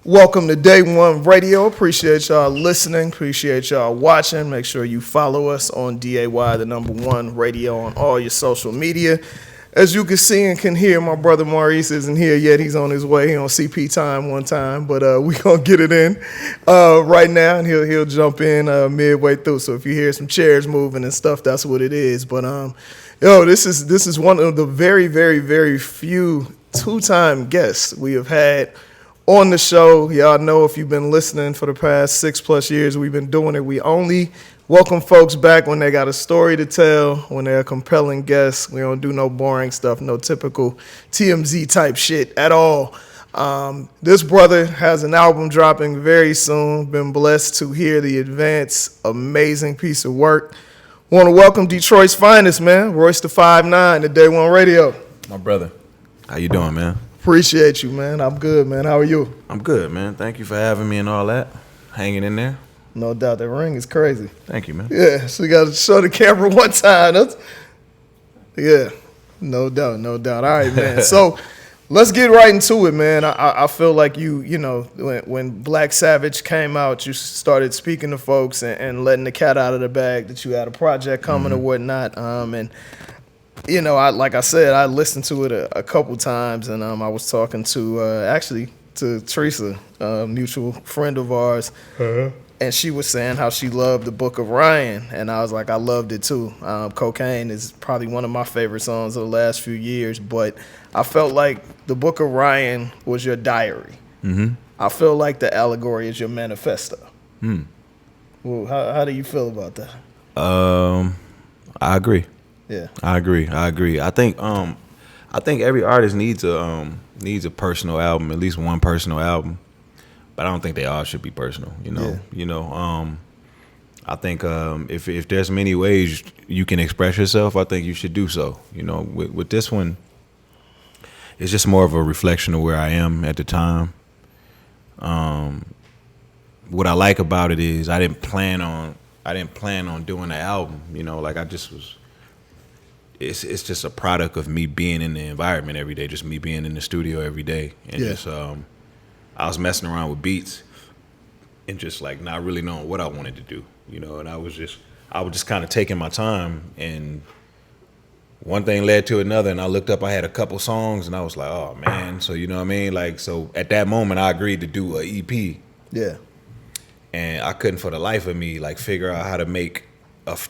Welcome to Day One Radio. Appreciate y'all listening. Appreciate y'all watching. Make sure you follow us on DAY1RADIO on all your social media. As you can see and can hear, my brother Maurice isn't here yet. He's on his way. He on CP time one time, but we gonna get it in right now, and he'll jump in midway through. So if you hear some chairs moving and stuff, that's what it is. But this is one of the very, very, very few two-time guests we have had on the show. Y'all know, if you've been listening for the past 6+ years, we've been doing it. We only welcome folks back when they got a story to tell, when they're a compelling guest. We don't do no boring stuff, no typical TMZ type shit at all. This brother has an album dropping very soon. Been blessed to hear the advance. Amazing piece of work. Want to welcome Detroit's finest, man, Royce the 5'9" to Day One Radio. My brother, how you doing, man? Appreciate you, man. I'm good, man. How are you? I'm good, man. Thank you for having me and all that. Hanging in there. No doubt. That ring is crazy. Thank you, man. Yeah, so you got to show the camera one time. Yeah, no doubt, no doubt. All right, man. So let's get right into it, man. I feel like you know, when Black Savage came out, you started speaking to folks and letting the cat out of the bag that you had a project coming or whatnot. And you know, like I said, I listened to it a couple times, and I was talking to actually to Teresa, a mutual friend of ours, and she was saying how she loved the Book of Ryan, and I was like, I loved it too. Cocaine is probably one of my favorite songs of the last few years, but I felt like the Book of Ryan was your diary. Mm-hmm. I feel like the Allegory is your manifesto. Well, how do you feel about that? I agree. Yeah, I agree. I think every artist needs a personal album, at least one personal album. But I don't think they all should be personal. I think if there's many ways you can express yourself, I think you should do so. You know, with this one, it's just more of a reflection of where I am at the time. What I like about it is I didn't plan on doing an album. You know, like I just was. It's just a product of me being in the environment every day, just me being in the studio every day, and just I was messing around with beats and just like not really knowing what I wanted to do, you know. And I was just kind of taking my time, and one thing led to another, and I looked up, I had a couple songs, and I was like, oh man, so you know what I mean, like, so at that moment I agreed to do a EP, and I couldn't for the life of me like figure out how to make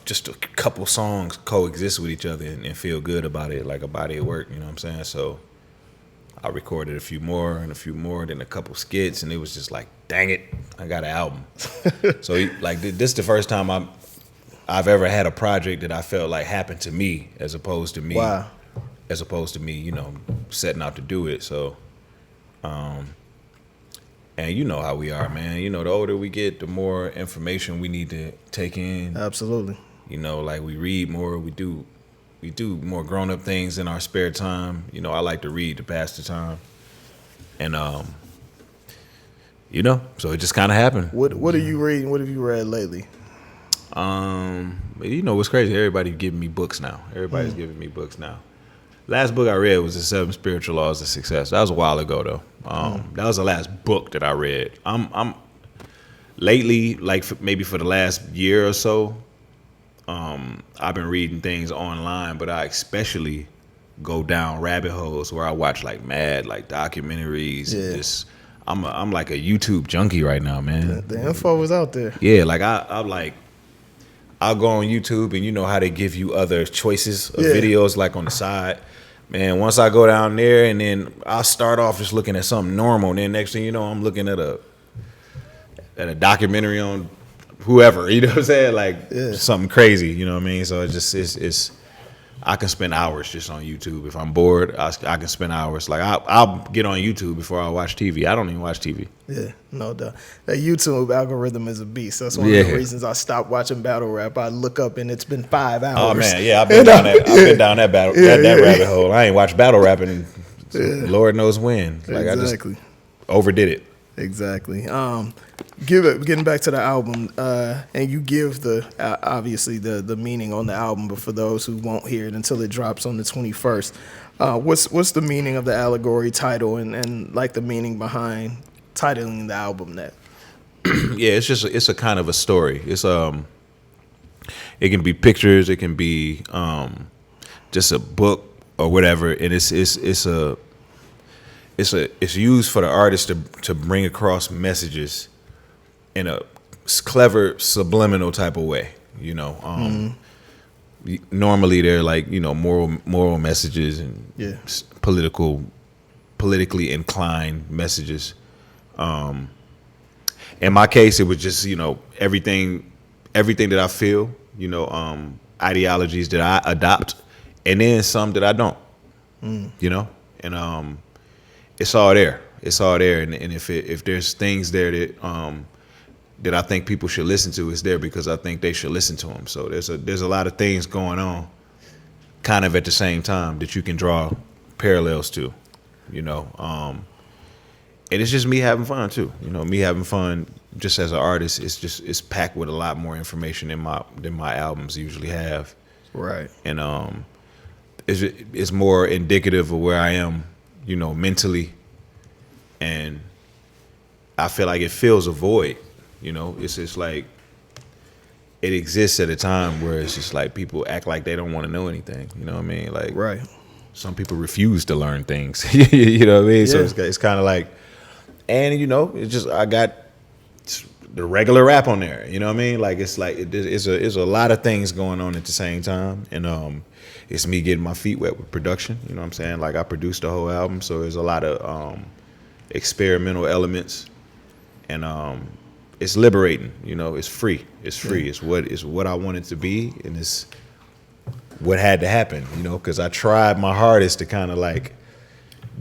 just a couple songs coexist with each other and feel good about it, like a body of work, you know what I'm saying? So I recorded a few more, then a couple skits, and it was just like, dang it, I got an album. So like this is the first time I've ever had a project that I felt like happened to me as opposed to me, you know, setting out to do it. So, and you know how we are, man. You know, the older we get, the more information we need to take in. Absolutely. You know, like we read more, we do more grown-up things in our spare time. You know, I like to read to pass the time. And, you know, so it just kind of happened. What are you reading? What have you read lately? You know what's crazy? Everybody's giving me books now. Giving me books now. Last book I read was The 7 Spiritual Laws of Success. That was a while ago, though. That was the last book that I read. I'm lately, like maybe for the last year or so, I've been reading things online, but I especially go down rabbit holes where I watch like mad like documentaries. Yeah. And just I'm like a YouTube junkie right now, man. The info was out there. Yeah, like I'll go on YouTube, and you know how they give you other choices of videos like on the side. Man, once I go down there, and then I'll start off just looking at something normal, and then next thing you know, I'm looking at a documentary on whoever, you know what I'm saying? Like something crazy, you know what I mean? So it's I can spend hours just on YouTube. If I'm bored, I can spend hours. Like I'll get on YouTube before I watch TV. I don't even watch TV. Yeah, no doubt. That YouTube algorithm is a beast. That's one of the reasons I stopped watching battle rap. I look up and it's been 5 hours. Oh man, yeah, I've been down that rabbit hole. I ain't watched battle rap in Lord knows when. Like exactly. I just overdid it. Exactly. Getting back to the album, and you give the obviously the meaning on the album, but for those who won't hear it until it drops on the 21st, what's the meaning of the Allegory title and like the meaning behind titling the album that? Yeah, it's a kind of a story. It can be pictures, it can be just a book or whatever, and it's used for the artist to bring across messages in a clever subliminal type of way. Normally they're like moral messages and politically inclined messages. In my case, it was just everything that I feel, ideologies that I adopt, and then some that I don't, and it's all there. It's all there, and if there's things there that I think people should listen to, it's there because I think they should listen to them. So there's a lot of things going on, kind of at the same time that you can draw parallels to, and it's just me having fun too. Me having fun just as an artist. It's packed with a lot more information than my albums usually have. Right. And it's more indicative of where I am, mentally. And I feel like it fills a void. It's just like it exists at a time where it's just like people act like they don't want to know anything. You know what I mean? Like, right. Some people refuse to learn things. You know what I mean? Yeah. So it's kind of like, and it's just I got the regular rap on there. You know what I mean? Like it's a lot of things going on at the same time, and it's me getting my feet wet with production. You know what I'm saying? Like I produced the whole album, so there's a lot of experimental elements, and it's liberating. It's free. It's free. It's what I want it to be, and it's what had to happen. Because I tried my hardest to kind of like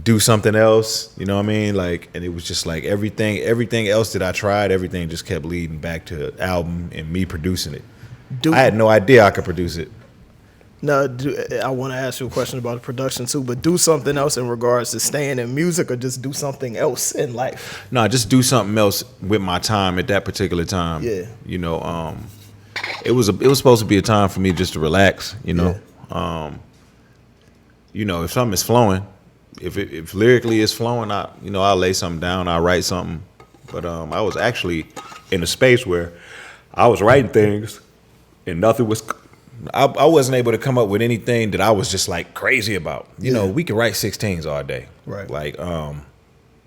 do something else, you know what I mean? Like, and it was just like everything else that I tried, everything just kept leading back to the album and me producing it. I had no idea I could produce it. No, I want to ask you a question about the production too, but do something else in regards to staying in music, or just do something else in life? No, just do something else with my time at that particular time. Yeah. It was supposed to be a time for me just to relax, Yeah. If something is flowing, if lyrically it's flowing, I'll lay something down, I'll write something. But I was actually in a space where I was writing things and nothing was. I wasn't able to come up with anything that I was just like crazy about. We could write 16s all day. Right. Like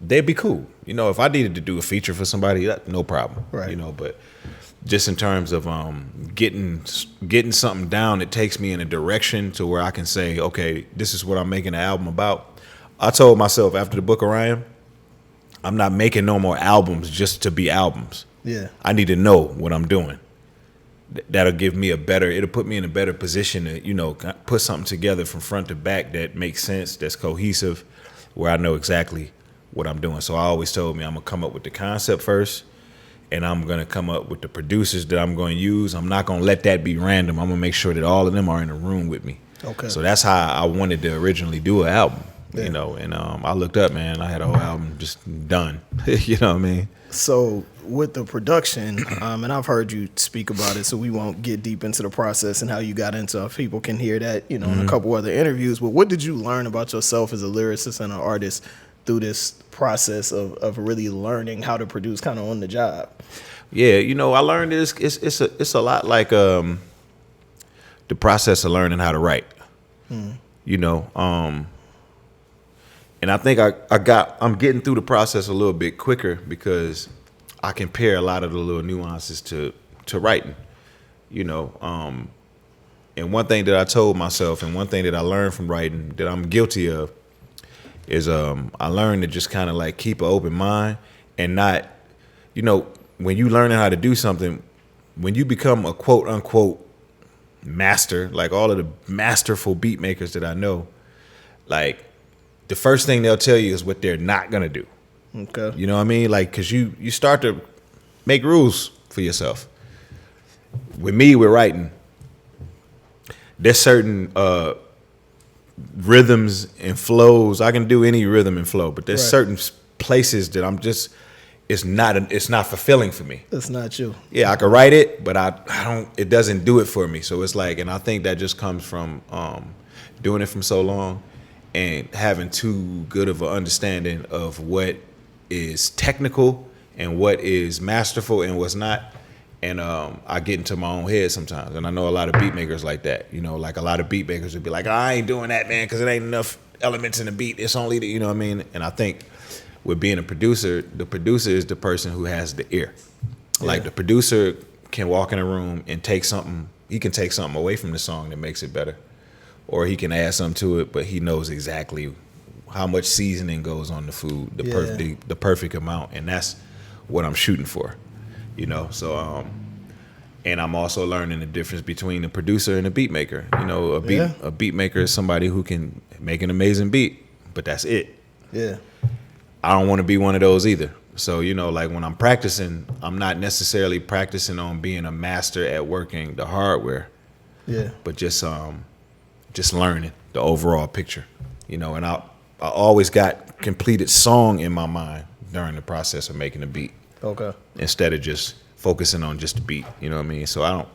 they'd be cool. If I needed to do a feature for somebody, no problem. Right. But just in terms of getting something down that takes me in a direction to where I can say, okay, this is what I'm making an album about. I told myself after the Book of Ryan, I'm not making no more albums just to be albums. Yeah. I need to know what I'm doing. That'll give me it'll put me in a better position to, put something together from front to back that makes sense, that's cohesive, where I know exactly what I'm doing. So I always told me I'm going to come up with the concept first, and I'm going to come up with the producers that I'm going to use. I'm not going to let that be random. I'm going to make sure that all of them are in a room with me. Okay. So that's how I wanted to originally do an album, Yeah. and I looked up, man, I had a whole album just done. You know what I mean? So with the production, and I've heard you speak about it, so we won't get deep into the process and how you got into it. People can hear that, in a couple other interviews. But what did you learn about yourself as a lyricist and an artist through this process of really learning how to produce kind of on the job? Yeah, I learned it's a lot like the process of learning how to write. And I think I'm getting through the process a little bit quicker because I compare a lot of the little nuances to writing, And one thing that I told myself, and one thing that I learned from writing that I'm guilty of, is I learned to just kind of like keep an open mind and not, when you learning how to do something, when you become a quote unquote master, like all of the masterful beat makers that I know, like the first thing they'll tell you is what they're not gonna do. Okay. You know what I mean? Like, cause you start to make rules for yourself. With me, with writing, there's certain rhythms and flows. I can do any rhythm and flow, but there's certain places that I'm just, it's not fulfilling for me. That's not you. Yeah, I could write it, but I don't. It doesn't do it for me. So it's like, and I think that just comes from doing it from so long and having too good of an understanding of what is technical and what is masterful and what's not. And I get into my own head sometimes. And I know a lot of beat makers like that. You know, like a lot of beat makers would be like, I ain't doing that, man, because it ain't enough elements in the beat. It's only the, you know what I mean? And I think with being a producer, the producer is the person who has the ear. Yeah. Like the producer can walk in a room and take something. He can take something away from the song that makes it better. Or he can add something to it, but he knows exactly how much seasoning goes on the food, the perfect amount. And that's what I'm shooting for. You know, so and I'm also learning the difference between the producer and the beat maker. You know, a beat maker is somebody who can make an amazing beat, but that's it. Yeah. I don't want to be one of those either. So, you know, like when I'm practicing, I'm not necessarily practicing on being a master at working the hardware. Yeah. But just learning the overall picture. You know, and I always got completed song in my mind during the process of making the beat. Okay. Instead of just focusing on just the beat, you know what I mean? So I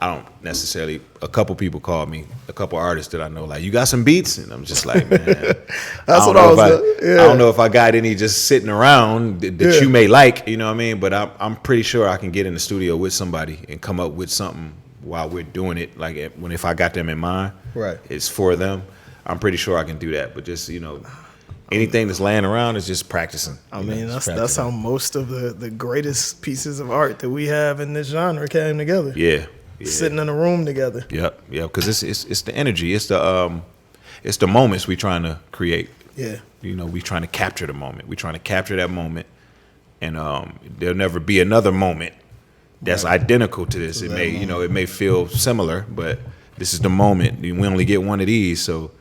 don't necessarily. A couple people called me, a couple artists that I know, like, you got some beats, and I'm just like, man, that's what I was. I don't know if I got any just sitting around that you may like, you know what I mean? But I'm pretty sure I can get in the studio with somebody and come up with something while we're doing it. Like if I got them in mind, right, it's for them. I'm pretty sure I can do that. But just, you know, anything that's laying around is just practicing. I mean, that's how most of the greatest pieces of art that we have in this genre came together. Yeah. Sitting in a room together. Yep. Because it's the energy. It's the moments we trying to create. Yeah. You know, we trying to capture the moment. We trying to capture that moment, and there'll never be another moment that's identical to this. It may, it may feel similar, but this is the moment. We only get one of these, so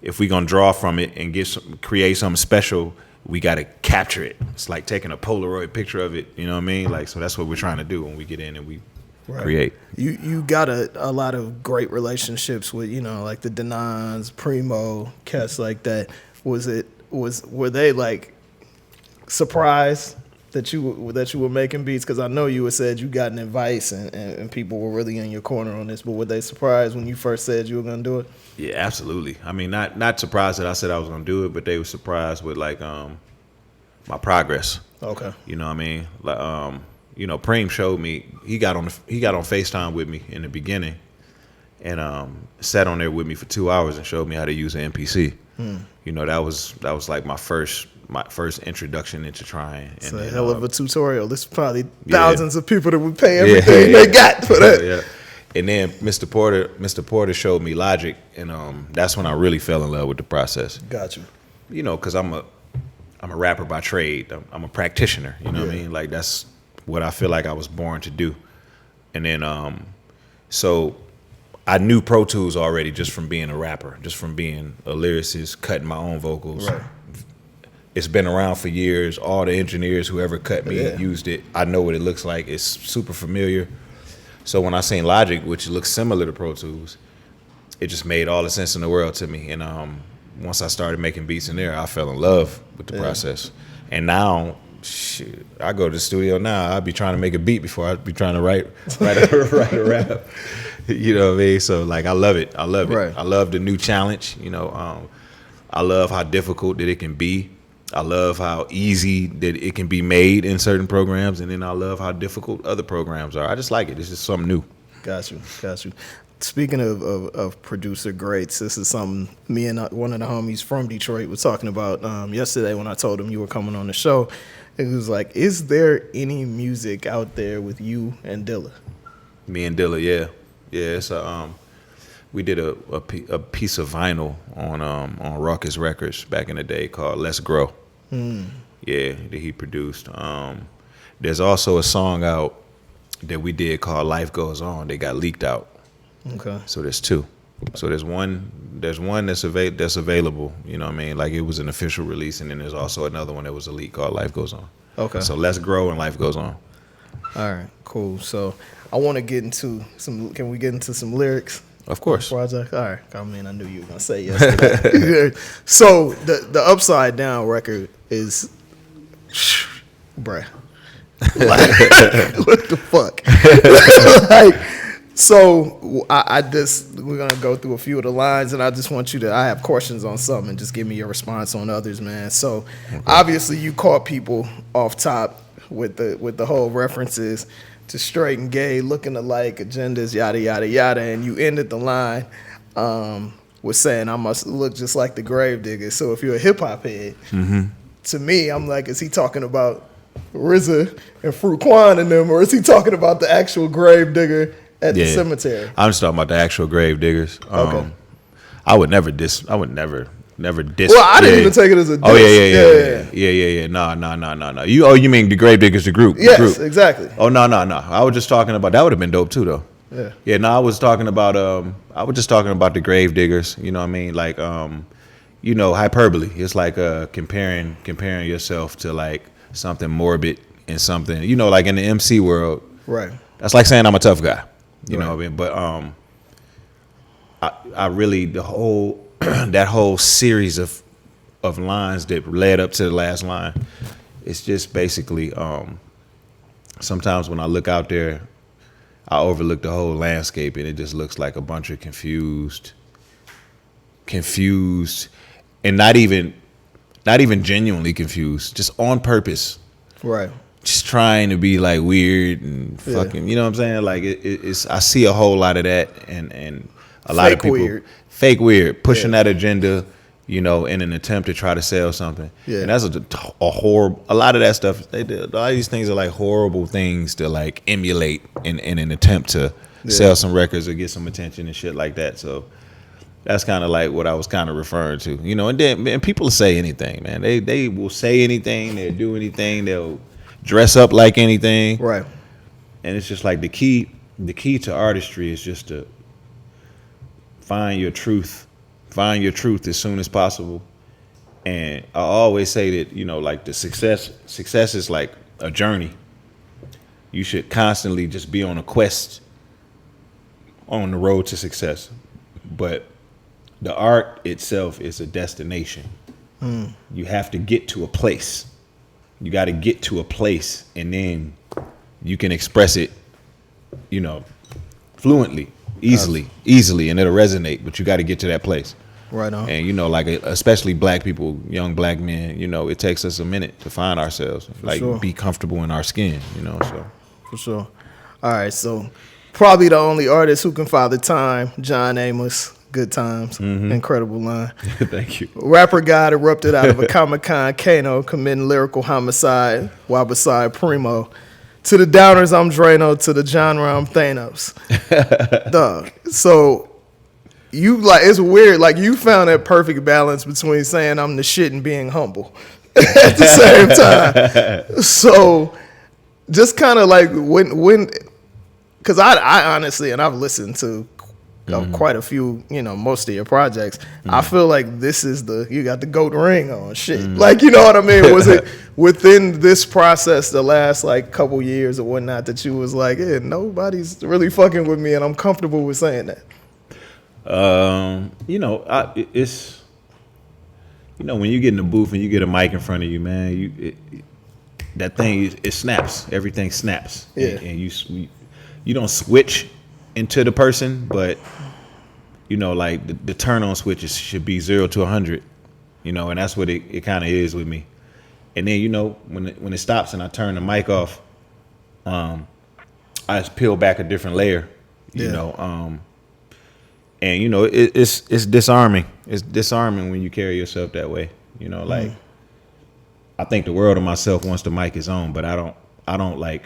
if we're gonna draw from it and create something special, we gotta capture it. It's like taking a Polaroid picture of it. You know what I mean? Like, so that's what we're trying to do when we get in and we create. You got a lot of great relationships with, like the Denons, Primo, cats like that. Were they like surprised that you were making beats? Because I know you had said you got an advice and people were really in your corner on this, but were they surprised when you first said you were gonna do it? Yeah, absolutely. I mean, not surprised that I said I was gonna do it, but they were surprised with like my progress. Okay. You know what I mean? Like Preem showed me, he got on FaceTime with me in the beginning and sat on there with me for 2 hours and showed me how to use an MPC. You know, that was like my first introduction into trying. It's a hell of a tutorial. There's probably thousands of people that would pay everything they got for that. Yeah. And then Mr. Porter showed me Logic, and that's when I really fell in love with the process. Got you. You know, because I'm a rapper by trade. I'm a practitioner. You know what I mean? Like, that's what I feel like I was born to do. And then so I knew Pro Tools already just from being a rapper, just from being a lyricist, cutting my own vocals. Right. It's been around for years. All the engineers who ever cut me used it. I know what it looks like. It's super familiar. So when I seen Logic, which looks similar to Pro Tools, it just made all the sense in the world to me. And once I started making beats in there, I fell in love with the process. And now, shit, I go to the studio now, I'll be trying to make a beat before I'd be trying to write a rap. You know what I mean? So, like, I love it. I love it. Right. I love the new challenge. You know, I love how difficult that it can be. I love how easy that it can be made in certain programs, and then I love how difficult other programs are. I just like it. It's just something new. Got you. Speaking of producer greats, this is something me and one of the homies from Detroit was talking about yesterday when I told him you were coming on the show. It was like, is there any music out there with you and Dilla? Me and Dilla, yeah. Yeah, it's we did a piece of vinyl on Ruckus Records back in the day called Let's Grow. Yeah, that he produced. There's also a song out that we did called Life Goes On. They got leaked out. Okay. So there's two. So there's one that's available, you know what I mean? Like, it was an official release, and then there's also another one that was a leak called Life Goes On. Okay. So Let's Grow and Life Goes On. All right, cool. So I want to get into can we get into some lyrics? Of course. Project. All right. I mean, I knew you were gonna say yes to that. So the Upside Down record is, bruh. Like, what the fuck? Like, So we're gonna go through a few of the lines, and I just want you to. I have questions on some, and just give me your response on others, man. So, obviously, you caught people off top with the whole references to straight and gay, looking alike, agendas, yada yada yada, and you ended the line with saying, "I must look just like the Gravedigger." So, if you're a hip hop head, to me, I'm like, is he talking about RZA and Fruquan and them, or is he talking about the actual Gravedigger at the cemetery? I'm just talking about the actual grave diggers. Okay. I would never diss. Well, I didn't even take it as a diss. Yeah. No. You mean the grave diggers, the group? Yes, the group. exactly. Oh no. I was just talking about that. Would have been dope too, though. Yeah. Yeah. No, I was talking about. I was just talking about the grave diggers. You know what I mean? Like, hyperbole. It's like comparing yourself to like something morbid and something. Like in the MC world. Right. That's like saying I'm a tough guy. You know what I mean? But I really the whole that whole series of lines that led up to the last line, it's just basically sometimes when I look out there, I overlook the whole landscape and it just looks like a bunch of confused and not even genuinely confused, just on purpose. Right. Just trying to be like weird and fucking, you know what I'm saying? Like it's I see a whole lot of that and a lot of people fake weird, pushing that agenda, in an attempt to try to sell something. Yeah. And that's a horrible. A lot of that stuff. A lot of these things are like horrible things to like emulate in an attempt to sell some records or get some attention and shit like that. So that's kind of like what I was kind of referring to, And then people say anything, man. They will say anything. They'll do anything. They'll dress up like anything, right? And it's just like the key to artistry is just to find your truth as soon as possible. And I always say that like the success is like a journey. You should constantly just be on a quest on the road to success, but the art itself is a destination. You have to get to a place. You got to get to a place, and then you can express it, fluently, easily, and it'll resonate. But you got to get to that place. Right on. And like especially black people, young black men, it takes us a minute to find ourselves, be comfortable in our skin, So for sure. All right, so probably the only artist who can father time, John Amos. Good times. Incredible line. Thank you. Rapper God erupted out of a Comic-Con Kano, committing lyrical homicide while beside Primo. To the downers, I'm Drano. To the genre, I'm Thanos. Dog. So you it's weird. Like you found that perfect balance between saying I'm the shit and being humble at the same time. So just kind of like when, because I honestly, and I've listened to quite a few, most of your projects. I feel like this is you got the goat ring on shit. Like, you know what I mean? Was it within this process the last like couple years or whatnot that you was like, yeah, nobody's really fucking with me and I'm comfortable with saying that? It's, when you get in the booth and you get a mic in front of you, man, that thing, it snaps. Everything snaps. Yeah. And you don't switch into the person, but like the turn on switches should be 0 to 100, and that's what it kind of is with me. And then when it stops and I turn the mic off, I just peel back a different layer, and it's disarming. It's disarming when you carry yourself that way, like I think the world of myself once the mic is on, but I don't like.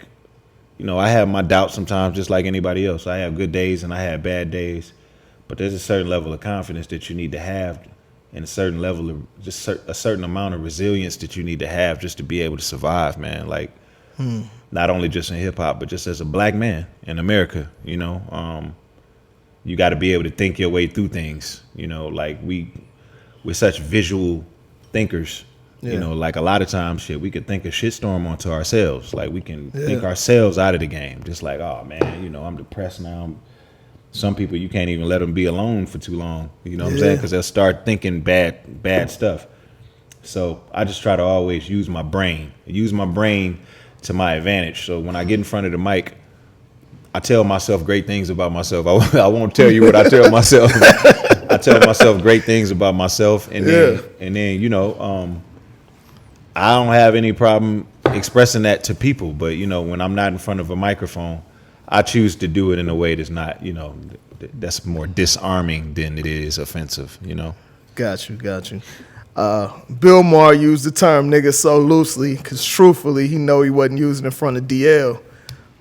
I have my doubts sometimes, just like anybody else. I have good days and I have bad days, but there's a certain level of confidence that you need to have, and a certain level of just a certain amount of resilience that you need to have just to be able to survive, man. Like, not only just in hip hop, but just as a black man in America. You got to be able to think your way through things. Like we're such visual thinkers. Yeah. Like a lot of times, we could think a shitstorm onto ourselves. Like we can think ourselves out of the game. Just like, oh man, I'm depressed now. Some people, you can't even let them be alone for too long. You know what I'm saying? Because they'll start thinking bad stuff. So I just try to always use my brain to my advantage. So when I get in front of the mic, I tell myself great things about myself. I won't tell you what I tell myself. I tell myself great things about myself, and then you know, I don't have any problem expressing that to people. But you know, when I'm not in front of a microphone, I choose to do it in a way that's not, you know, that's more disarming than it is offensive. You know. Got you. Bill Maher used the term nigga so loosely because truthfully, he know he wasn't using it in front of DL.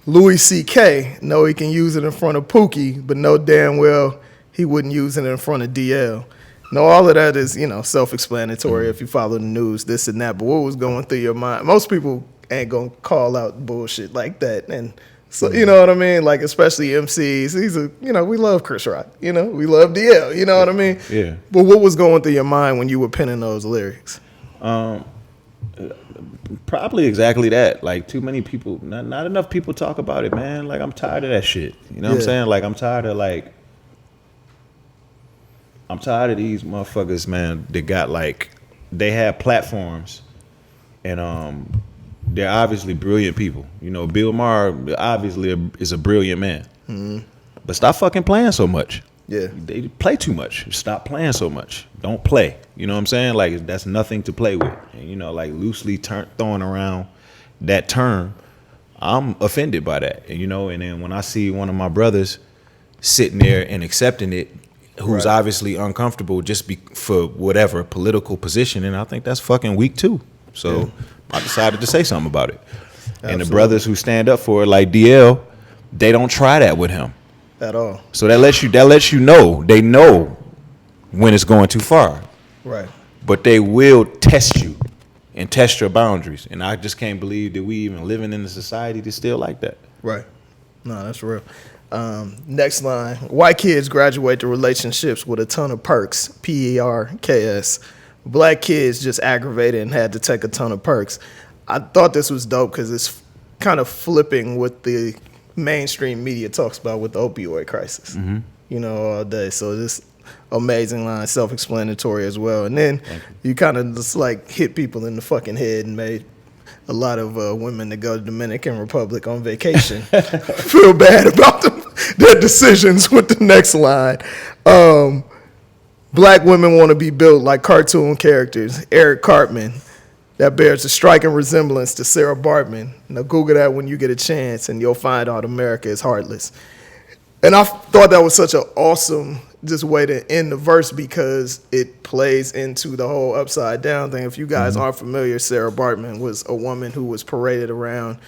Louis C.K. know he can use it in front of Pookie, but know damn well he wouldn't use it in front of DL. Now, all of that is, you know, self-explanatory if you follow the news, this and that. But what was going through your mind? Most people ain't going to call out bullshit like that. And so, you know what I mean? Like, especially MCs. These are, you know, we love Chris Rock. You know, we love DL. You know what I mean? Yeah. But what was going through your mind when you were penning those lyrics? Probably exactly that. Like, too many people, not enough people talk about it, man. Like, I'm tired of that shit. You know what I'm saying? Like, I'm tired of these motherfuckers, man, that got like, they have platforms and they're obviously brilliant people. You know, Bill Maher obviously is a brilliant man. Mm-hmm. But stop fucking playing so much. Yeah. They play too much. Stop playing so much. Don't play. You know what I'm saying? Like, that's nothing to play with. And, you know, like, loosely throwing around that term, I'm offended by that. And, you know, and then when I see one of my brothers sitting there and accepting it, who's obviously uncomfortable just for whatever political position, and I think that's fucking weak too. So I decided to say something about it. Absolutely. And the brothers who stand up for it, like DL, they don't try that with him at all. So that lets you know they know when it's going too far. Right. But they will test you and test your boundaries. And I just can't believe that we even living in a society that's still like that. Right. No, that's real. Next line. White kids graduate to relationships with a ton of perks. Perks. Black kids just aggravated and had to take a ton of perks. I thought this was dope because it's kind of flipping what the mainstream media talks about with the opioid crisis. Mm-hmm. You know, all day. So this amazing line, self-explanatory as well. And then you kind of just like hit people in the fucking head and made a lot of women that go to Dominican Republic on vacation feel bad about their decisions with the next line. Black women want to be built like cartoon characters. Eric Cartman. That bears a striking resemblance to Sarah Bartman. Now Google that when you get a chance and you'll find out America is heartless. And I thought that was such an awesome just way to end the verse because it plays into the whole upside down thing. If you guys aren't familiar, Sarah Bartman was a woman who was paraded around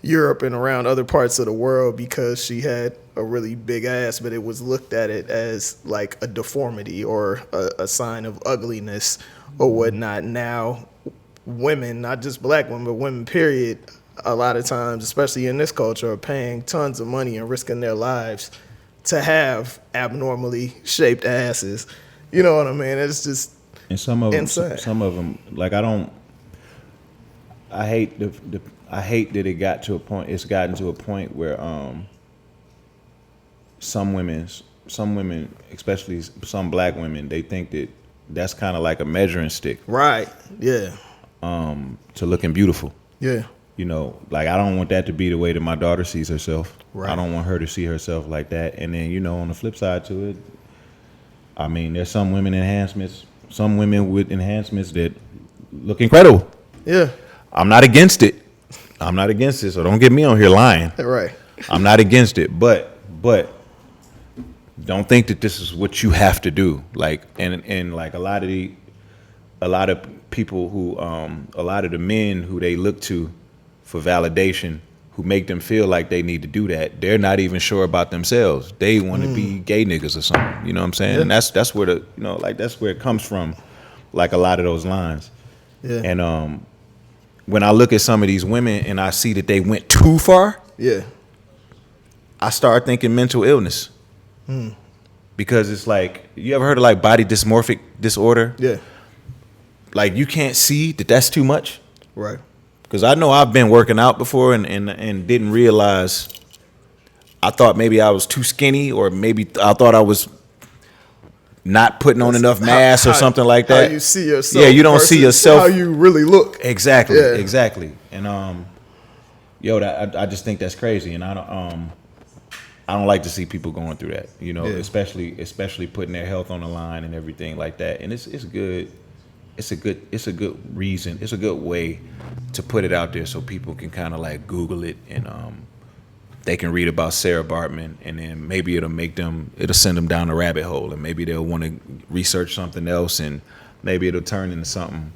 Europe and around other parts of the world because she had a really big ass, but it was looked at it as like a deformity or a sign of ugliness or whatnot. Now, women, not just black women, but women, period, a lot of times, especially in this culture, are paying tons of money and risking their lives to have abnormally shaped asses. You know what I mean? It's just insane. Some of them, like I hate that it got to a point. It's gotten to a point where some women, especially some black women, they think that that's kind of like a measuring stick. Right. Yeah. To looking beautiful. Yeah. You know, like I don't want that to be the way that my daughter sees herself. Right. I don't want her to see herself like that. And then, you know, on the flip side to it, I mean, there's some women with enhancements that look incredible. Yeah. I'm not against it. So don't get me on here lying. Right. I'm not against it, but don't think that this is what you have to do. Like, and like a lot of people who, a lot of the men who they look to for validation, who make them feel like they need to do that, they're not even sure about themselves. They want to be gay niggas or something. You know what I'm saying? Yeah. And that's where that's where it comes from. Like a lot of those lines. Yeah. And when I look at some of these women and I see that they went too far, yeah, I start thinking mental illness. Because it's like, you ever heard of like body dysmorphic disorder? Yeah. Like you can't see that that's too much. Right. Because I know I've been working out before and didn't realize, I thought maybe I was too skinny, or maybe I thought I was not putting on enough mass or something like that. How you see yourself. Yeah, you don't see yourself. How you really look. Exactly, yeah. Exactly. And I just think that's crazy. And I don't I don't like to see people going through that, you know, Yeah. especially putting their health on the line and everything like that. And it's good. It's a good reason. It's a good way to put it out there so people can kind of like Google it and they can read about Sarah Bartman, and then maybe it'll send them down a rabbit hole, and maybe they'll want to research something else, and maybe it'll turn into something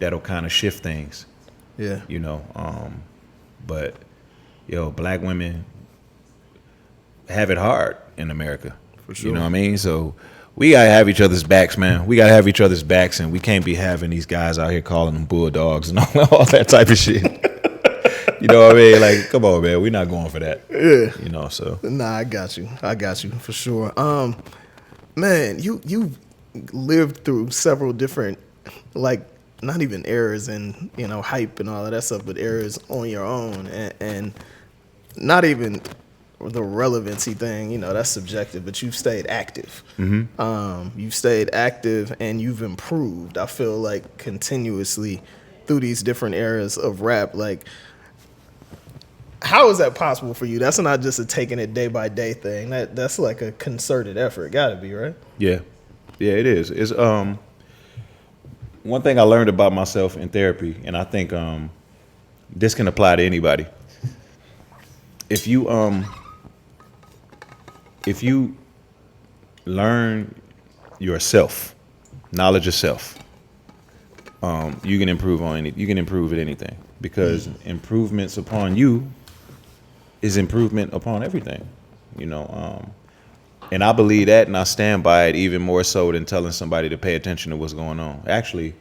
that'll kind of shift things. Yeah. You know, but black women have it hard in America. For sure. You know what I mean? So we gotta have each other's backs, man. We gotta have each other's backs, and we can't be having these guys out here calling them bulldogs and all that type of shit. You know what I mean? Like, come on, man. We're not going for that. Yeah. You know, so. Nah, I got you for sure. Man, you lived through several different, like, not even eras and, you know, hype and all of that stuff, but eras on your own, and not even the relevancy thing, you know, that's subjective, but you've stayed active. Mm-hmm. You've stayed active and you've improved, I feel like, continuously through these different eras of rap. Like, how is that possible for you? That's not just a taking it day by day thing. That's like a concerted effort. Gotta be, right? Yeah. Yeah, it is. It's one thing I learned about myself in therapy, and I think this can apply to anybody. If you learn yourself, knowledge of self, you can improve at anything, because improvements upon you is improvement upon everything, you know. And I believe that, and I stand by it even more so than telling somebody to pay attention to what's going on. Actually,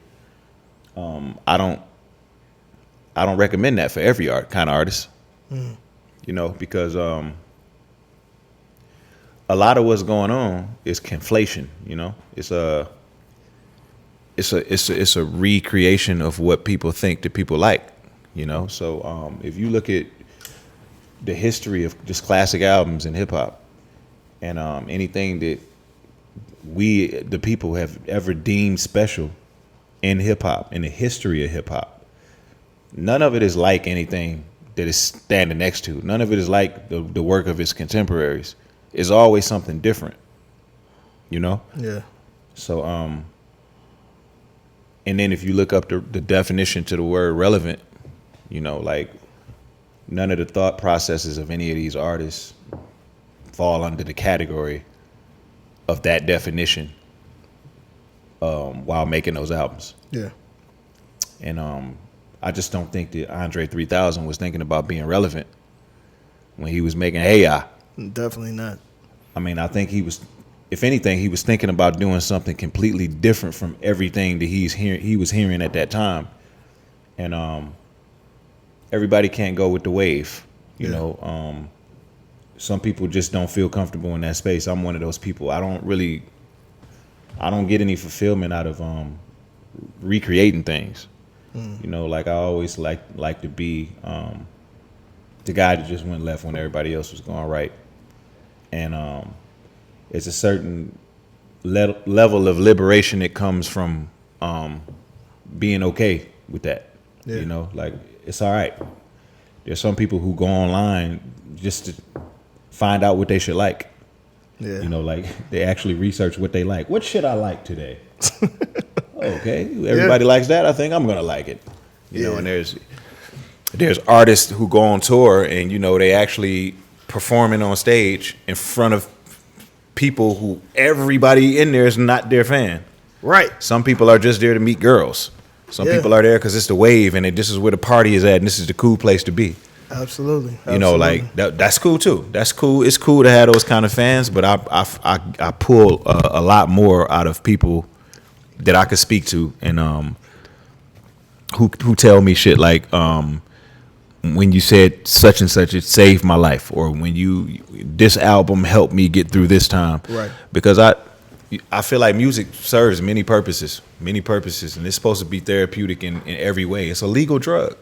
I don't recommend that for every kind of artist, you know, because a lot of what's going on is conflation. You know, it's a recreation of what people think that people like. You know, so if you look at the history of just classic albums in hip hop, and anything that we, the people, have ever deemed special in hip hop, in the history of hip hop, none of it is like anything that is standing next to. None of it is like the work of its contemporaries. It's always something different, you know? Yeah. So, and then if you look up the definition to the word relevant, you know, like, none of the thought processes of any of these artists fall under the category of that definition while making those albums. Yeah. And I just don't think that Andre 3000 was thinking about being relevant when he was making Hey Ya. Definitely not. I mean, I think he was, if anything, he was thinking about doing something completely different from everything that he was hearing at that time. And everybody can't go with the wave, you know. Some people just don't feel comfortable in that space. I'm one of those people. I don't get any fulfillment out of recreating things. You know, like, I always like to be the guy that just went left when everybody else was going right. And it's a certain level of liberation that comes from being okay with that. Yeah. You know, like, it's all right. There's some people who go online just to find out what they should like. Yeah. You know, like, they actually research what they like. What should I like today? Okay, everybody likes that. I think I'm gonna like it. You know, and there's artists who go on tour and, you know, they actually performing on stage in front of people who everybody in there is not their fan. Right. Some people are just there to meet girls. Some people are there because it's the wave and this is where the party is at and this is the cool place to be. Absolutely. You know, like, that's cool too. That's cool. It's cool to have those kind of fans, but I pull a lot more out of people that I could speak to and who tell me shit like when you said such and such, it saved my life, or when this album helped me get through this time. Right. Because I feel like music serves many purposes, and it's supposed to be therapeutic in every way. It's a legal drug.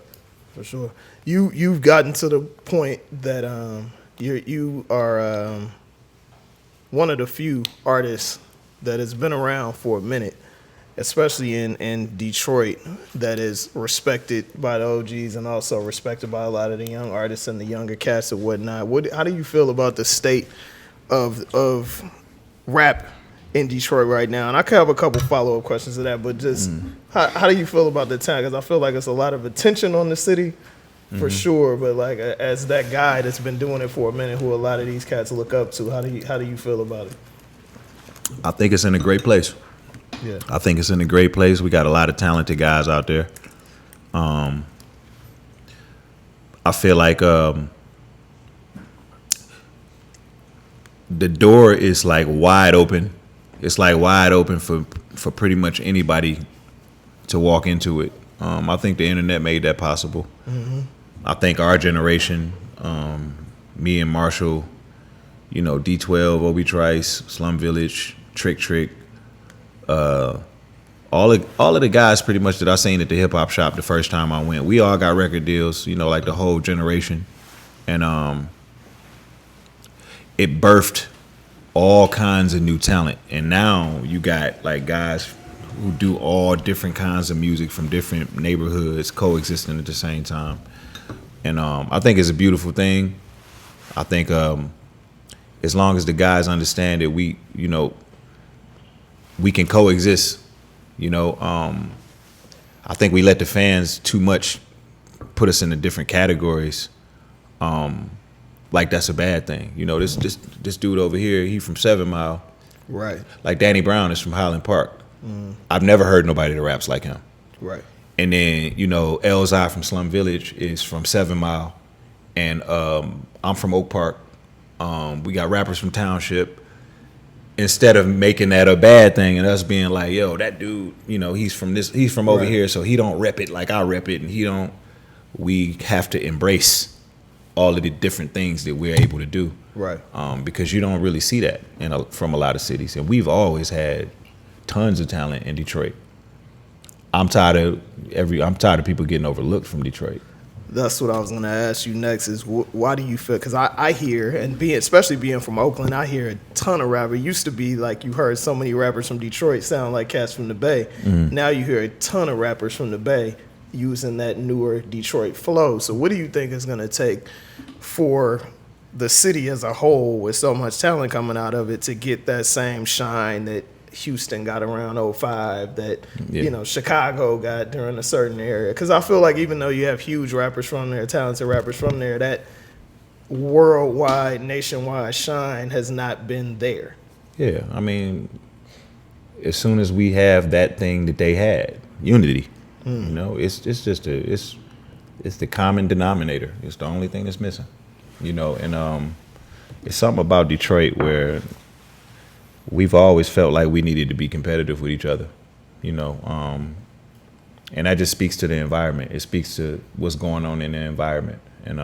For sure. You've gotten to the point that you are one of the few artists that has been around for a minute especially in Detroit, that is respected by the OGs and also respected by a lot of the young artists and the younger cats and whatnot. How do you feel about the state of rap in Detroit right now? And I could have a couple follow-up questions to that, but just how do you feel about the town? Because I feel like it's a lot of attention on the city, for sure. But like as that guy that's been doing it for a minute, who a lot of these cats look up to, how do you feel about it? I think it's in a great place. Yeah, I think it's in a great place. We got a lot of talented guys out there. I feel like the door is like wide open. It's like wide open for pretty much anybody to walk into it. I think the internet made that possible. I think our generation, me and Marshall, D12, Obi Trice, Slum Village, Trick, all of the guys pretty much that I seen at the hip hop shop the first time I went, we all got record deals, like the whole generation. And it birthed all kinds of new talent. And now you got like guys who do all different kinds of music from different neighborhoods coexisting at the same time. And I think it's a beautiful thing. I think as long as the guys understand that we can coexist, I think we let the fans too much put us into different categories. Like that's a bad thing. This dude over here, he from 7 Mile. right, Like Danny Brown is from Highland Park. I've never heard nobody that raps like him. right, And then, Elzai from Slum Village is from 7 Mile. And I'm from Oak Park. We got rappers from Township. Instead of making that a bad thing and us being like, yo, that dude, he's from over here, so he don't rep it like I rep it, and we have to embrace all of the different things that we're able to do. right. Because you don't really see that from a lot of cities. And we've always had tons of talent in Detroit. I'm tired of people getting overlooked from Detroit. That's what I was going to ask you next is why do you feel, because I hear, and especially being from Oakland, I hear a ton of rappers. It used to be like you heard so many rappers from Detroit sound like cats from the Bay. Now you hear a ton of rappers from the Bay using that newer Detroit flow. So what do you think is going to take for the city as a whole, with so much talent coming out of it, to get that same shine that Houston got around 05, that Chicago got during a certain area? Because I feel like even though you have huge rappers from there, talented rappers from there, that worldwide, nationwide shine has not been there. Yeah, I mean, as soon as we have that thing that they had, unity, it's just it's the common denominator. It's the only thing that's missing, and it's something about Detroit where we've always felt like we needed to be competitive with each other, and that just speaks to the environment. It speaks to what's going on in the environment, and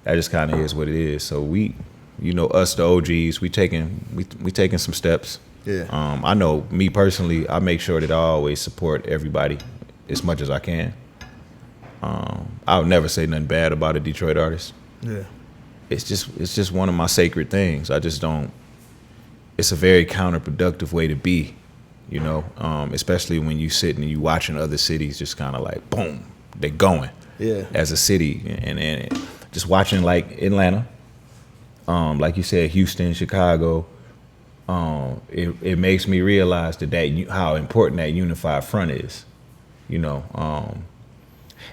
that just kind of is what it is. So we, us the OGs, we taking some steps. Yeah. I know me personally, I make sure that I always support everybody as much as I can. I would never say nothing bad about a Detroit artist. Yeah. It's just one of my sacred things. I just don't. It's a very counterproductive way to be, especially when you sitting and you watching other cities just kind of like boom, they going. Yeah. As a city, and just watching like Atlanta, like you said, Houston, Chicago. It makes me realize that how important that unified front is, and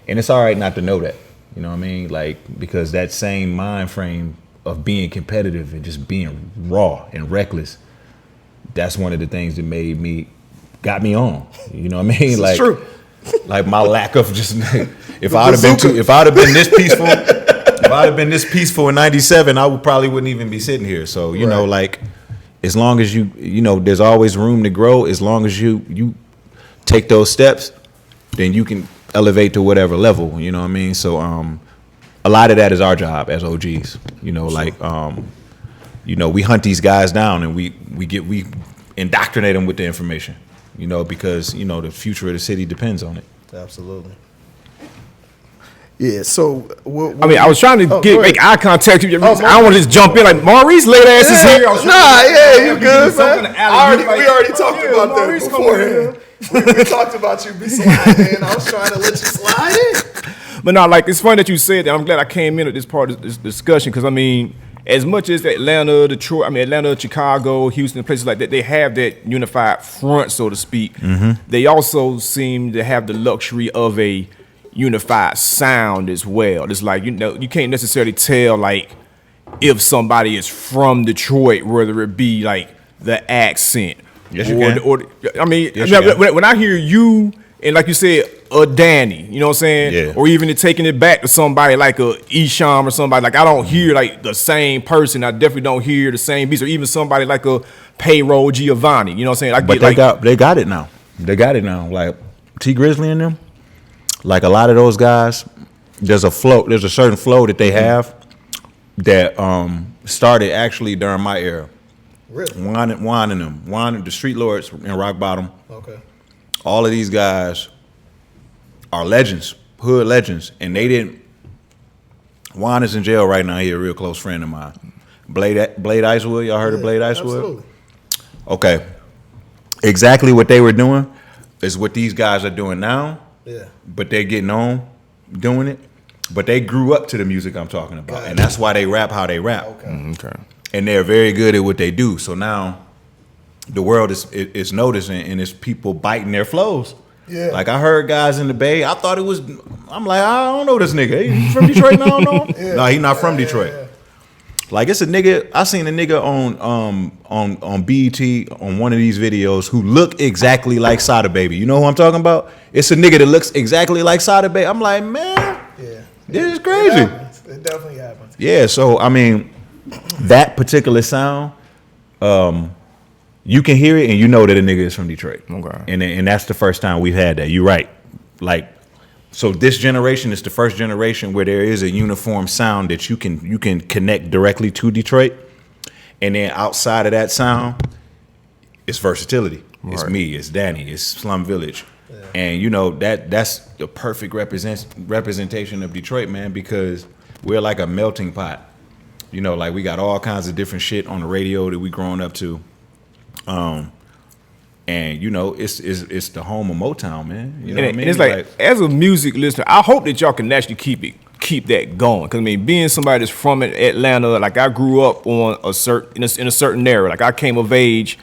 it's all right not to know that. You know what I mean? Like, because that same mind frame of being competitive and just being raw and reckless, that's one of the things that got me on. You know what I mean? It's true. Like my lack of just, if I'd have been this peaceful in '97, I wouldn't even be sitting here. So, like, as long as there's always room to grow. As long as you take those steps, then you can elevate to whatever level, you know what I mean? So a lot of that is our job as OGs, we hunt these guys down and we indoctrinate them with the information, because the future of the city depends on it. Absolutely. Yeah, so I was trying to make eye contact. I don't want to just jump in like Maurice late ass is here. You good, man. We already talked about that beforehand. We talked about you be sliding in. I was trying to let you slide in. But no, like it's funny that you said that. I'm glad I came in at this part of this discussion because I mean, as much as Atlanta, Detroit, Atlanta, Chicago, Houston, places like that, they have that unified front, so to speak. They also seem to have the luxury of a unified sound as well. It's like, you know, you can't necessarily tell like if somebody is from Detroit, whether it be like the accent. Yes, you can. When I hear you and like you said, Danny, you know what I'm saying? Yeah. Or even taking it back to somebody like a Esham or somebody, like I don't hear like the same person. I definitely don't hear the same beats, or even somebody like a Payroll Giovanni. You know what I'm saying? But they got it now. They got it now. Like T Grizzly and them. Like a lot of those guys, there's a certain flow that they have that started actually during my era. Really? Juan and them. Juan, the Street Lords in Rock Bottom. Okay. All of these guys are legends, hood legends, and they didn't. Juan is in jail right now. He's a real close friend of mine. Blade Icewood, y'all heard of Blade Icewood? Absolutely. Okay. Exactly what they were doing is what these guys are doing now. Yeah. But they're getting on doing it. But they grew up to the music I'm talking about. And that's why they rap how they rap. Okay. And they're very good at what they do. So now the world is noticing, and it's people biting their flows. Yeah. Like I heard guys in the Bay, I thought it was, I'm like, I don't know this nigga. He from Detroit? No, I don't know him. No, he not from Detroit. Yeah. Like it's a nigga, I seen a nigga on BET on one of these videos who look exactly like Sada Baby. You know who I'm talking about? It's a nigga that looks exactly like Sada Baby. I'm like, man, this is crazy. It definitely happens. Yeah, so I mean, that particular sound, you can hear it and you know that a nigga is from Detroit. Okay. And that's the first time we've had that. You're right. Like, so this generation is the first generation where there is a uniform sound that you can connect directly to Detroit. And then outside of that sound, it's versatility. Right. It's me, it's Danny, it's Slum Village. Yeah. And you know, that's the perfect representation of Detroit, man, because we're like a melting pot. You know, like we got all kinds of different shit on the radio that we growing up to. And you know, it's the home of Motown, man. You know what I mean? And it's like as a music listener, I hope that y'all can actually keep that going. Cause I mean, being somebody that's from Atlanta, like I grew up on in a certain era. Like I came of age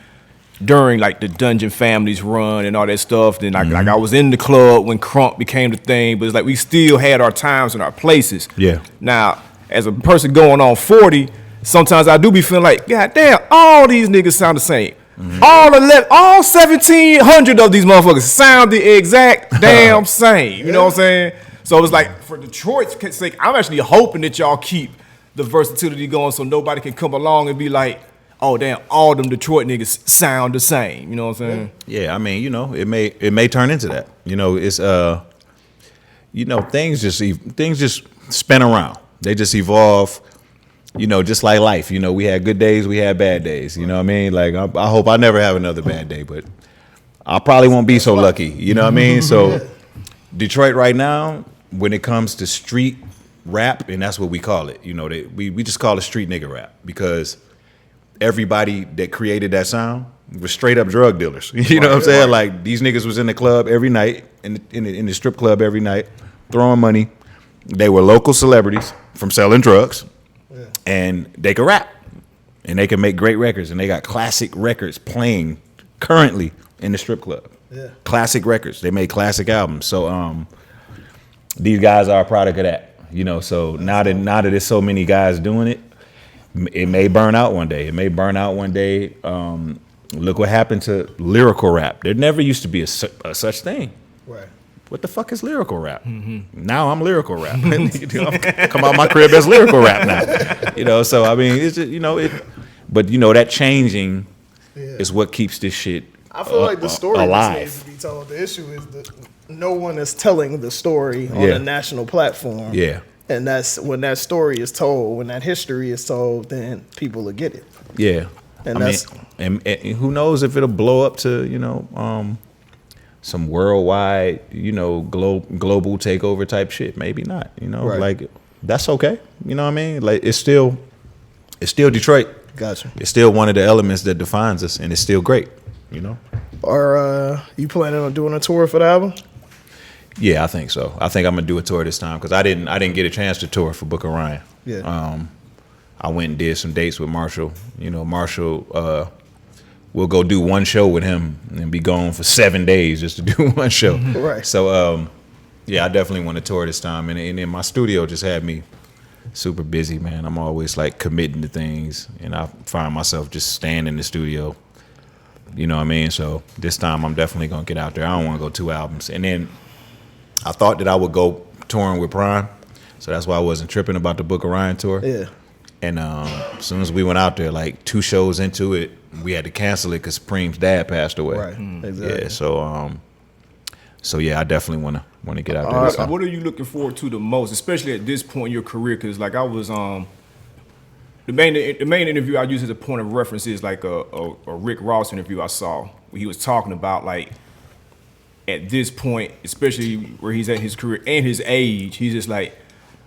during like the Dungeon Families run and all that stuff. Then like I was in the club when crunk became the thing, but it's like we still had our times and our places. Yeah. Now, as a person going on 40, sometimes I do be feeling like, God damn, all these niggas sound the same. All 1,700 of these motherfuckers sound the exact damn same. You know what I'm saying? So it's like, for Detroit's sake, I'm actually hoping that y'all keep the versatility going so nobody can come along and be like, oh damn, all them Detroit niggas sound the same. You know what I'm saying? Yeah, I mean, you know, it may turn into that. You know, it's you know, things just spin around. They just evolve. You know, just like life. You know, we had good days, we had bad days. You know what I mean? Like, I hope I never have another bad day, but I probably won't be so lucky. You know what I mean? So, Detroit right now, when it comes to street rap, and that's what we call it. You know, we just call it street nigga rap because everybody that created that sound was straight up drug dealers. You know what I'm saying? Like, these niggas was in the club every night, in the strip club every night, throwing money. They were local celebrities from selling drugs. And they can rap, and they can make great records, and they got classic records playing currently in the strip club. Yeah. Classic records. They made classic albums. So these guys are a product of that. You know, so now that there's so many guys doing it, it may burn out one day. Look what happened to lyrical rap. There never used to be a such thing. Right. What the fuck is lyrical rap? Now I'm lyrical rap. Come out my crib as lyrical rap now. You know, so I mean, it's just, you know, but you know, that changing is what keeps this shit I feel like the story alive. needs to be told. The issue is that no one is telling the story on a national platform. Yeah. And that's when that story is told, when that history is told, then people will get it. Yeah. And and who knows if it'll blow up to, you know, some worldwide, global takeover type shit. Maybe not. Right. Like that's okay. You know what I mean? Like it's still Detroit. Gotcha. It's still one of the elements that defines us, and it's still great. Are you planning on doing a tour for the album? Yeah, I think so. I think I'm gonna do a tour this time because I didn't get a chance to tour for Book of Ryan. Yeah. I went and did some dates with Marshall. Marshall, we'll go do one show with him and be gone for 7 days just to do one show. Right. So, yeah, I definitely want to tour this time. And then my studio just had me super busy, man. I'm always like committing to things, and I find myself just staying in the studio. You know what I mean? So this time I'm definitely going to get out there. I don't want to go 2 albums. And then I thought that I would go touring with Prime. So that's why I wasn't tripping about the Book of Ryan tour. Yeah. And as soon as we went out there, like 2 shows into it, we had to cancel it because Supreme's dad passed away. Right. Exactly. Yeah. So yeah, I definitely want to get out there. All right, what are you looking forward to the most, especially at this point in your career? Because like I was, the main interview I use as a point of reference is like a Rick Ross interview I saw where he was talking about like at this point, especially where he's at his career and his age, he's just like,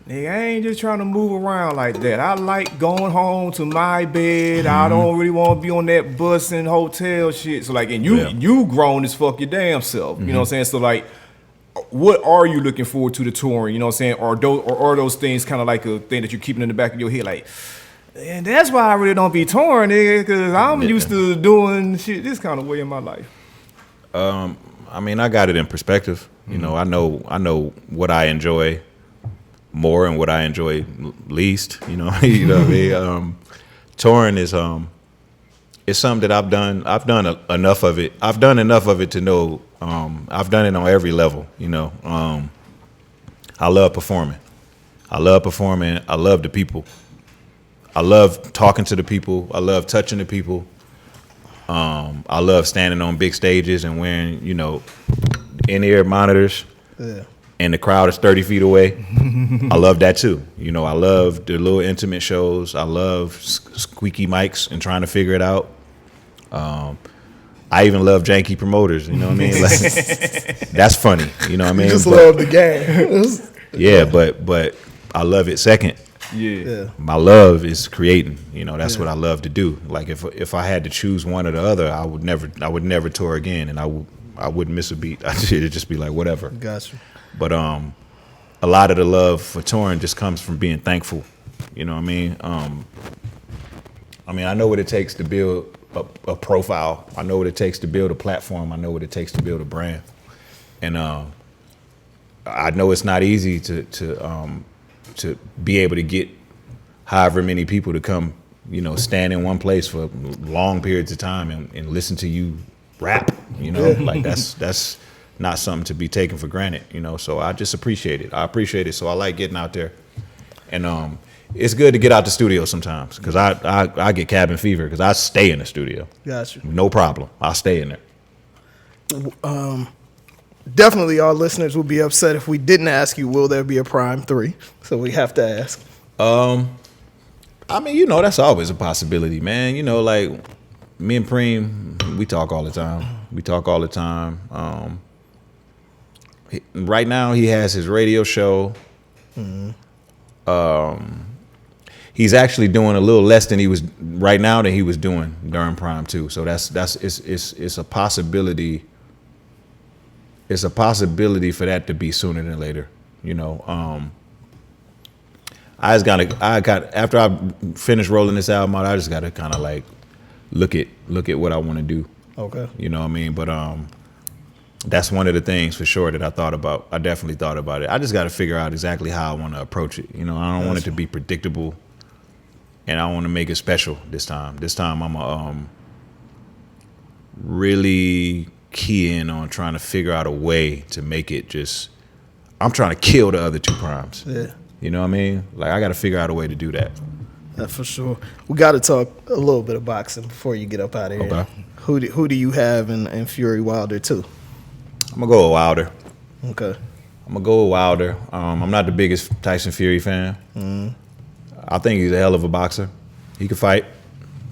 nigga, I ain't just trying to move around like that. I like going home to my bed. I don't really want to be on that bus and hotel shit. So like, and you grown as fuck your damn self. You know what I'm saying? So like, what are you looking forward to the touring? You know what I'm saying? Or are those things kind of like a thing that you're keeping in the back of your head? Like, and that's why I really don't be touring, nigga, because I'm used to doing shit this kind of way in my life. I mean, I got it in perspective. You know, I know what I enjoy more and what I enjoy least. You know what I mean? Touring is it's something that I've done enough of it. I've done enough of it to know. I've done it on every level. I love performing. I love the people. I love talking to the people. I love touching the people. I love standing on big stages and wearing, in-ear monitors. Yeah. And the crowd is 30 feet away. I love that too. I love the little intimate shows. I love squeaky mics and trying to figure it out. I even love janky promoters. You know what I mean? Like, that's funny. You know what I mean? You just love the game. Yeah, but I love it second. Yeah. My love is creating. That's what I love to do. Like if I had to choose one or the other, I would never tour again, and I wouldn't miss a beat. It'd just be like whatever. Gotcha. But a lot of the love for touring just comes from being thankful. You know what I mean? I know what it takes to build a profile. I know what it takes to build a platform. I know what it takes to build a brand. And I know it's not easy to be able to get however many people to come, stand in one place for long periods of time and listen to you rap. Like that's not something to be taken for granted, so I just appreciate it. I appreciate it. So I like getting out there. And it's good to get out the studio sometimes because I get cabin fever because I stay in the studio. Gotcha. No problem. I'll stay in there. Definitely our listeners would be upset if we didn't ask you, will there be a Prime 3? So we have to ask. That's always a possibility, man. Like me and Preem, we talk all the time. Right now he has his radio show. He's actually doing a little less than he was doing during Prime too. So it's a possibility. It's a possibility for that to be sooner than later. After I finish rolling this album out, I just gotta kind of like look at what I want to do. Okay. You know what I mean? But that's one of the things for sure that I thought about. I definitely thought about it. I just got to figure out exactly how I want to approach it. I don't want it to be predictable, and I want to make it special this time. This time I'm really key in on trying to figure out a way to make it just. I'm trying to kill the other 2 primes. Yeah. You know what I mean? Like I got to figure out a way to do that. For sure. We got to talk a little bit of boxing before you get up out of here. Okay. Who do you have in Fury Wilder too? I'm gonna go with Wilder. Okay. I'm gonna go with Wilder. I'm not the biggest Tyson Fury fan. I think he's a hell of a boxer. He could fight.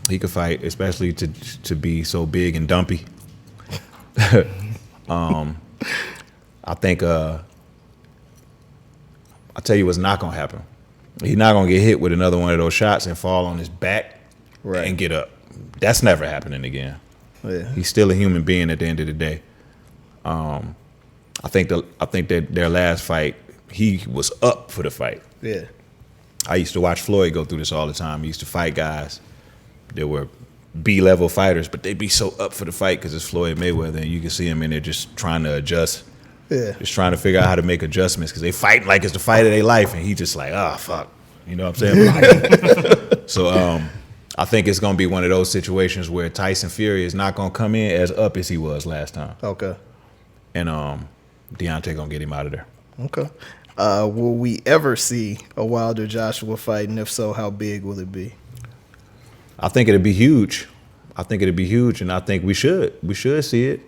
Especially to be so big and dumpy. I think I'll tell you what's not gonna happen. He's not gonna get hit with another one of those shots and fall on his back and get up. That's never happening again. Yeah. He's still a human being at the end of the day. I think that their last fight, he was up for the fight. Yeah. I used to watch Floyd go through this all the time. He used to fight guys that were B-level fighters, but they'd be so up for the fight because it's Floyd Mayweather, and you can see him in there just trying to adjust. Yeah. Just trying to figure out how to make adjustments because they fight like it's the fight of their life, and he just like, fuck. You know what I'm saying? So I think it's going to be one of those situations where Tyson Fury is not going to come in as up as he was last time. Okay. And Deontay going to get him out of there. Okay. Will we ever see a Wilder Joshua fight, and if so, how big will it be? I think it'd be huge. And I think we should see it.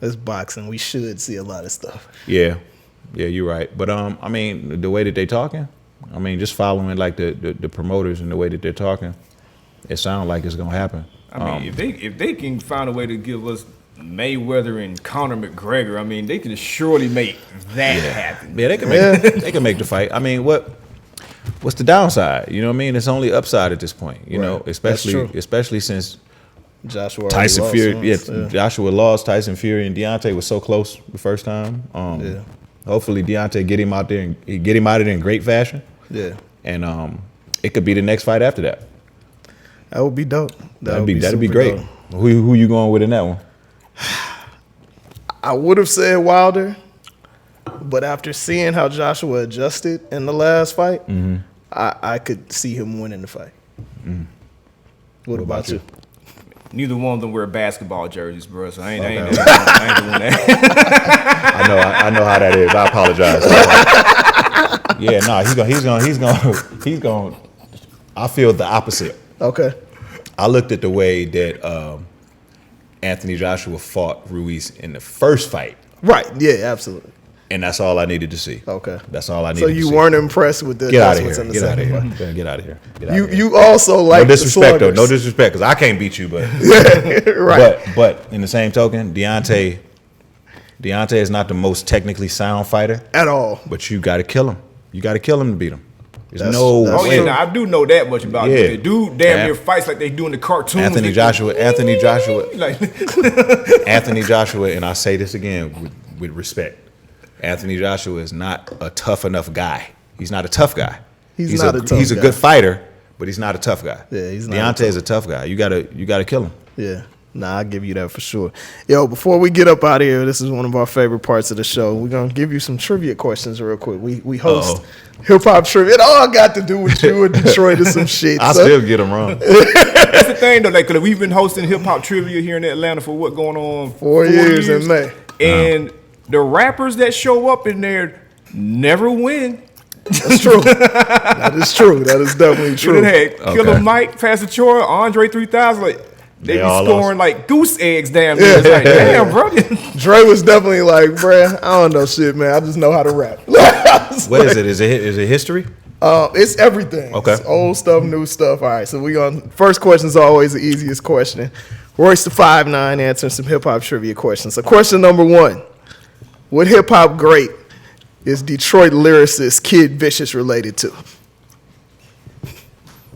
It's boxing. We should see a lot of stuff. Yeah, you're right. But I mean, the way that they talking, I mean, just following like the promoters and the way that they're talking, it sounds like it's gonna happen. I mean, if they can find a way to give us Mayweather and Conor McGregor, I mean, they can surely make that happen. Yeah, they can make the fight. I mean, what's the downside? You know what I mean? It's only upside at this point. You know, especially since Joshua Tyson Fury. Joshua lost. Tyson Fury and Deontay was so close the first time. Hopefully Deontay get him out there and get him out of there in great fashion. Yeah, and it could be the next fight after that. That would be dope. That'd be great. Dope. Who you going with in that one? I would have said Wilder, but after seeing how Joshua adjusted in the last fight, I could see him winning the fight. What about you? Neither one of them wear basketball jerseys, bro. So I ain't doing that. I know how that is. I apologize. He's going. I feel the opposite. Okay. I looked at the way that Anthony Joshua fought Ruiz in the first fight. Right. Yeah. Absolutely. And that's all I needed to see. Okay. That's all I needed to see. So you weren't impressed with the adjustments in the second fight? Get out of here. You also like no disrespect though. No disrespect, because I can't beat you, but right. But in the same token, Deontay is not the most technically sound fighter at all. But you got to kill him. You got to kill him to beat him. There's I do know that much about it. Dude damn near fights like they do in the cartoons. Anthony Joshua, and I say this again with respect. Anthony Joshua is not a tough enough guy. He's not a tough guy. He's a good fighter, but he's not a tough guy. Yeah, he's not. Deontay is a tough guy. You gotta kill him. Yeah. Nah, I'll give you that for sure. Yo, before we get up out of here, this is one of our favorite parts of the show. We're going to give you some trivia questions real quick. We host hip-hop trivia. It all got to do with you and Detroit and some shit. I still get them wrong. That's the thing, though. Like, we've been hosting hip-hop trivia here in Atlanta for what going on? 4 years in May. And the rappers that show up in there never win. That's true. That is true. That is definitely true. Killer Mike, Pastor Chora, Andre 3000, like, they be scoring like goose eggs damn near. It's like, damn, bro. Dre was definitely like, bruh, I don't know shit, man. I just know how to rap. What is it? Is it history? It's everything. Okay. It's old stuff, new stuff. All right, so first question is always the easiest question. Royce the 5'9" answering some hip-hop trivia questions. So question number 1. What hip-hop great is Detroit lyricist Kid Vicious related to?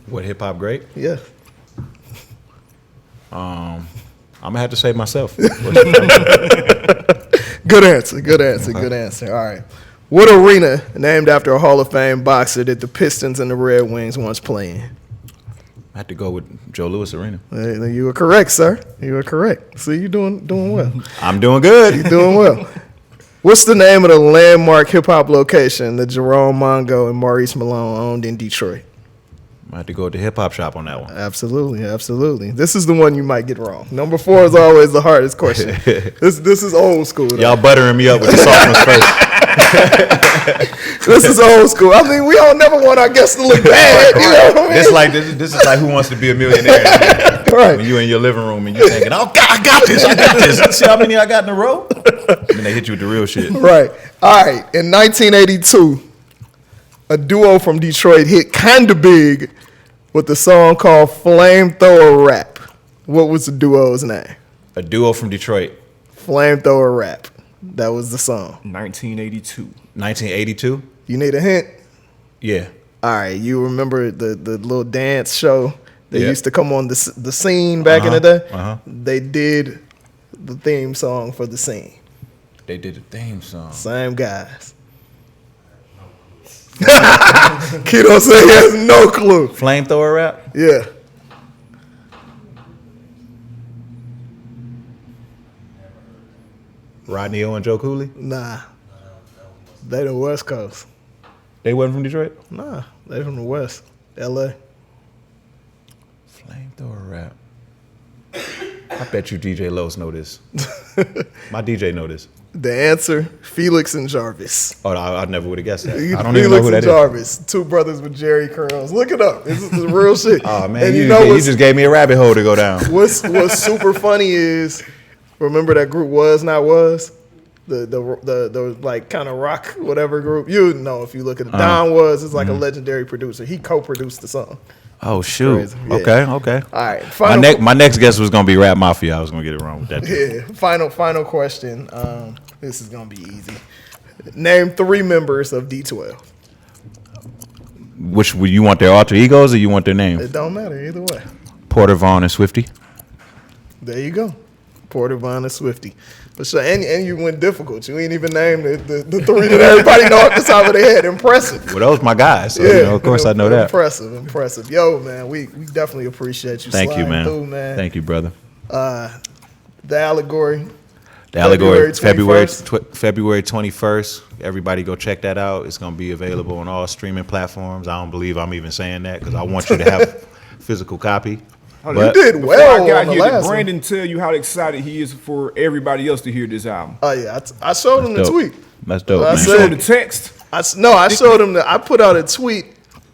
What hip-hop great? Yeah. I'm gonna have to say myself. Good answer. All right. What arena named after a Hall of Fame boxer did the Pistons and the Red Wings once play in? I have to go with Joe Louis Arena. You were correct, sir. You were correct. See, you're doing well. I'm doing good. You're doing well. What's the name of the landmark hip-hop location that Jerome Mongo and Maurice Malone owned in Detroit? I have to go to the hip-hop shop on that one. Absolutely. This is the one you might get wrong. Number 4 is always the hardest question. This is old school, though. Y'all buttering me up with the softness first. This is old school. I mean, we don't never want our guests to look bad. You know what I mean? This is like Who Wants to Be a Millionaire. Right. When you're in your living room and you're thinking, I got this. See how many I got in a row? And they hit you with the real shit. Right. All right. In 1982, a duo from Detroit hit kinda big with the song called Flamethrower Rap. What was the duo's name? A duo from Detroit. Flamethrower Rap. That was the song. 1982. 1982. You need a hint? Yeah. All right, you remember the little dance show that Yeah. used to come on the scene back in the day? Uh-huh. They did the theme song for the scene. They did a theme song. Same guys. Kiddo said he has no clue. Flamethrower rap. Yeah. Rodney O and Joe Cooley. Nah. They the West Coast. They wasn't from Detroit. Nah, they from the West. L.A. Flamethrower rap. I bet you DJ Los know this. My DJ know this. The answer, Felix and Jarvis. Oh, I never would have guessed that. Felix I don't even know who and that is. Jarvis, two brothers with Jerry curls. Look it up. This is the real shit. Oh man, And you what's- just gave me a rabbit hole to go down. What's super funny is, remember that group Was Not Was? The like kind of rock whatever group. You know if you look at it. Don Was is like a legendary producer. He co-produced the song. Oh shoot. Crazy. Yeah. Okay. All right. My next guess was gonna be Rap Mafia. I was gonna get it wrong with that. Yeah. Final question. This is gonna be easy. Name 3 members of D12. Which you want their alter egos or you want their name? It don't matter either way. Porter, Vaughn, and Swifty. There you go. Porter, Vaughn, and Swifty. But so, and you went difficult. You ain't even named the 3 that everybody know off the top of their head. Impressive. Well, those my guys. So, Yeah, of course I know that. Impressive. Yo, man, we definitely appreciate you. Thank you, sliding man. through, man. Thank you, brother. The Allegory. The Allegory, February February 21st. Everybody go check that out. It's going to be available on all streaming platforms. I don't believe I'm even saying that because I want you to have a physical copy. You But did Before well I got on the here, last did one. Brandon tell you how excited he is for everybody else to hear this album? Oh yeah, I showed him the dope. tweet. That's dope, I man. said- Show the text. I showed him that I put out a tweet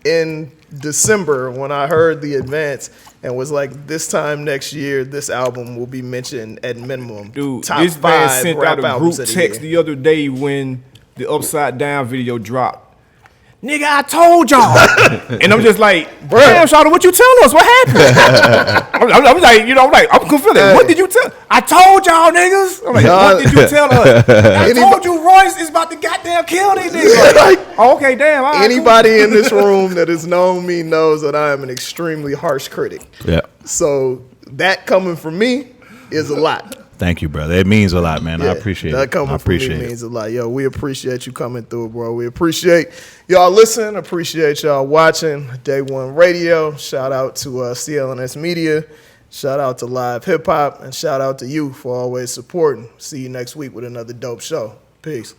in December when I heard the advance and was like, this time next year, this album will be mentioned at minimum. Dude, top this 5 man sent rap out a group albums of the text year. the other day when the Upside Down video dropped. Nigga, I told y'all. And I'm just like, damn, Shawty, what you tell us? What happened? I'm like, I'm confused. Hey. What did you tell? I told y'all niggas. I'm like, what did you tell us? I told you Royce is about to goddamn kill these niggas. Like, Oh, okay, damn. All right, cool. anybody in this room that has known me knows that I am an extremely harsh critic. Yeah. So that coming from me is a lot. Thank you, brother. It means a lot, man. I Yeah, appreciate that it. coming I from me appreciate it. means a lot. Yo, we appreciate you coming through, bro. We appreciate y'all listening. Appreciate y'all watching Day One Radio. Shout out to CLNS Media. Shout out to Live Hip Hop. And shout out to you for always supporting. See you next week with another dope show. Peace.